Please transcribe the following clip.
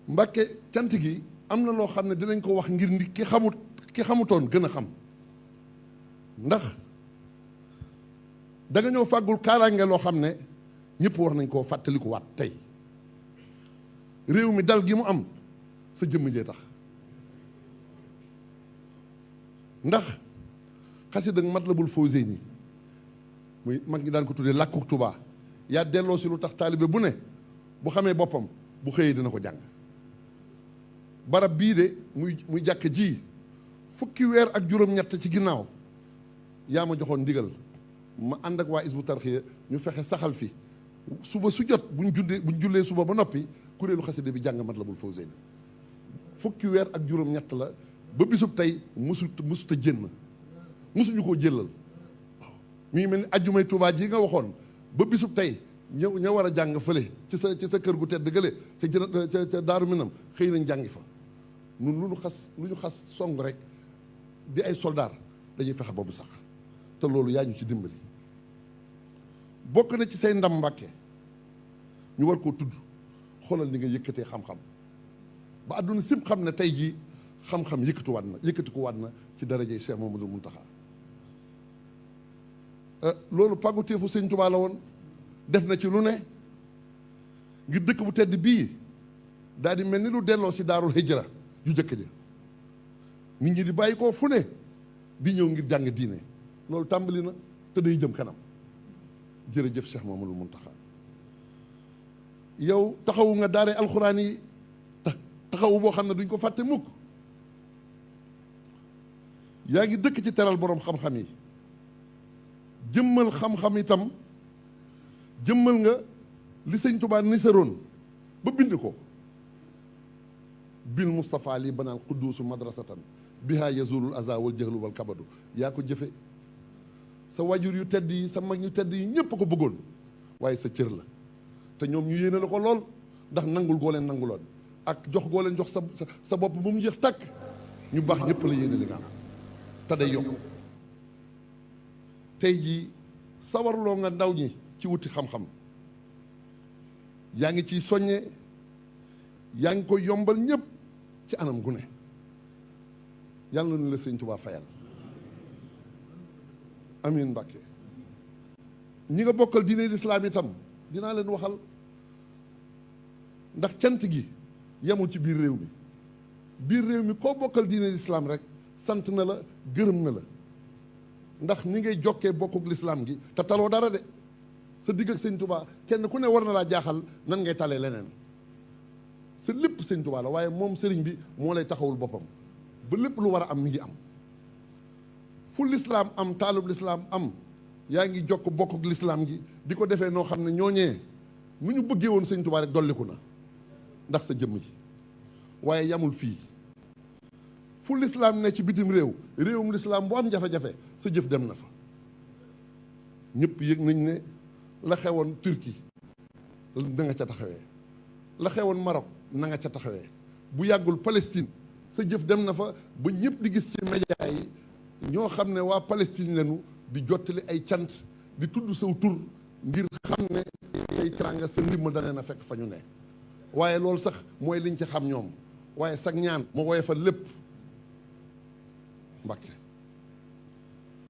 Mbàkke cant gi am na loo xam ne dinañ ko wax ngir ni ki xamutoon gën a xam ndax da nga ñëw fàggul kaaraange loo xam ne ñëpp war nañ koo fàttaliku waat tey réew mi dal gi mu am sa jëmm jee tax ndax xasida Matlabul Fawzeyni muy mag ñi daan ko tuddee làkkuk Tuubaa yaa delloo si lu tax taalibe bu ne bu xamee boppam bu xëyee dina ko jàng barab bii de muy jàkk ji fukki weer ak juróom-ñett ci ginnaaw yaa ma joxoon ndigal ma ànd ak waa Hizbut Tarqiyyah ñu fexe saxal fi suba su jot buñ jullee suba ba noppi kuréelu xasida bi jàng Matlabul Fawzeyni fukki weer ak juróom-ñett la ba bisub tey musut a jénn musuñu koo jëlal waaw mi ngi mel ni ajjumay Tuubaa ji nga waxoon ba bisub tey ña war a jàng fële ci sa kër gu tedd gële ca Daaru Minam xëy nañ jàngi fa nun lu ñu xas song rek di ay soldaar dañuy fexe boobu sax te loolu yaa ñu ci dimbali bokk na ci say ndam Mbàkke ñu war koo tudd xoolal ni nga yëkkatee xam-xam ba àdduna sépp xam ne tey jii xam-xam yëkkati ko waat na ci darajey Cheikh Mamadou Mountakha loolu pàgguteefu Sëñ Tuubaa la woon def na ci lu ne ngir dëkk bu tedd bii daal di mel ni lu delloo si daarul hijra yu jëkk ja nit ñi di bàyyi koo fu ne di ñëw ngir jàng diine loolu tàmbali na te day jëm kanam jërëjëf Cheikh Mamadou Mountakha yow taxawu nga daare alxuraan yi taxawu boo xam ne duñ ko fàtte mukk yaa ngi dëkk ci teral boroom xam-xam yi jëmmal xam-xam itam jëmmal nga li Sëñ Tuubaa nisaroon ba bind ko bil Mustafa li banal qudduusu madrasatan biha yazulul aza wal jahlu wal kabadu yaa ko jëfe sa wajur yu tedd yi sa mag ñu tedd yi ñépp a ko bëggoon waaye sa cër la te ñoom ñu yéene la ko lool ndax nangul goo leen nanguloon ak jox goo leen jox sa bopp ba mu jeex tàkk ñu baax ñépp la yéene li nga am te day yokk tey jii sawarloo nga ndaw ñi ci wuti xam-xam yaa ngi ciy soññe yaa ngi koy yombal ñépp ci anam gu ne yàlla na la Sëñ Tuubaa fayal amiin Mbàkke ñi nga bokkal diine lislaam itam dinaa leen waxal ndax cant gi yemul ci biir réew mi koo bokkal diine lislaam rek sant na la gërëm na la ndax ni ngay jokkee bokkuk lislaam gi te taloo dara de sa digg ak Sëñ Tuubaa kenn ku ne war na laa jaaxal nan ngay talee leneen sa lépp Sëñ Tuubaa la waaye moom sëriñ bi moo lay taxawul boppam ba lépp lu war a am mi ngi am fu lislaam am taalub lislaam am yaa ngi jokk bokkuk lislaam gi di ko defee noo xam ne ñooñee nu ñu bëggee woon Sëñ Tuubaa rek dolliku na ndax sa jëmm ji waaye yamul fii fu lislaam ne ci bitim réewum lislaam bu am jafe-jafe sa jëf dem na fa ñëpp yëg nañ ne la xewoon Turquie na nga ca taxawee la xewoon Maroc na nga ca taxawee bu yàggul Palestine sa jëf dem na fa ba ñëpp di gis ci média yi ñoo xam ne waa Palestine lañu di jottali ay cant di tudd saw tur ngir xam ne ay teraanga sa ndimbal dana na fekk fa ñu ne waaye loolu sax mooy liñ ci xam ñoom waaye sag ñaan moo woye fa lépp Mbàkke